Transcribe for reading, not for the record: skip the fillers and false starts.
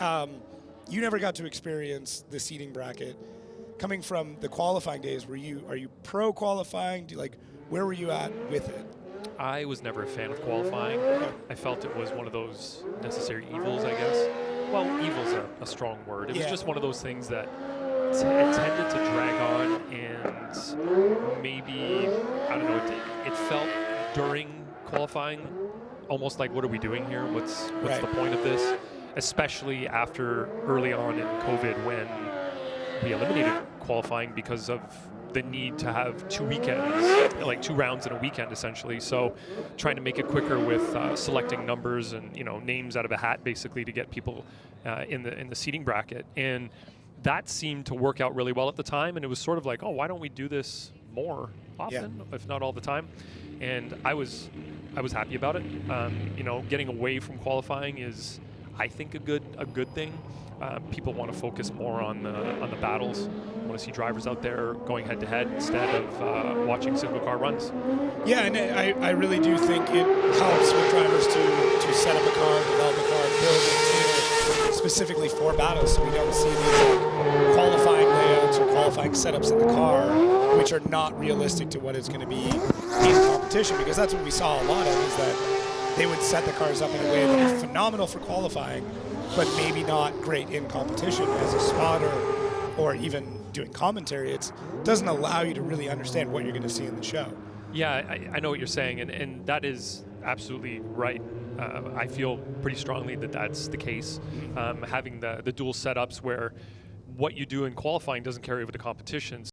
You never got to experience the seating bracket. Coming from the qualifying days, are you pro qualifying? Where were you at with it? I was never a fan of qualifying. I felt it was one of those necessary evils, I guess. Well, evil's a strong word. It was just one of those things that it tended to drag on, and maybe, I don't know, it felt during qualifying almost like, what are we doing here? What's the point of this? Especially after early on in COVID, when we eliminated qualifying because of the need to have 2 weekends, like 2 rounds in a weekend, essentially. So trying to make it quicker with selecting numbers and names out of a hat, basically, to get people in the seating bracket. And that seemed to work out really well at the time. And it was sort of like, oh, why don't we do this more often, if not all the time? And I was happy about it. Getting away from qualifying is, I think, a good thing. People want to focus more on the battles. Want to see drivers out there going head to head instead of watching single car runs. Yeah, and I really do think it helps with drivers to set up a car, develop a car, build a team specifically for battles, so we don't see these qualifying layouts or qualifying setups in the car, which are not realistic to what it's going to be in competition. Because that's what we saw a lot of, is that they would set the cars up in a way that is phenomenal for qualifying, but maybe not great in competition as a spotter or even doing commentary. It doesn't allow you to really understand what you're going to see in the show. Yeah, I know what you're saying, and that is absolutely right. I feel pretty strongly that that's the case. Having the dual setups where what you do in qualifying doesn't carry over to competition.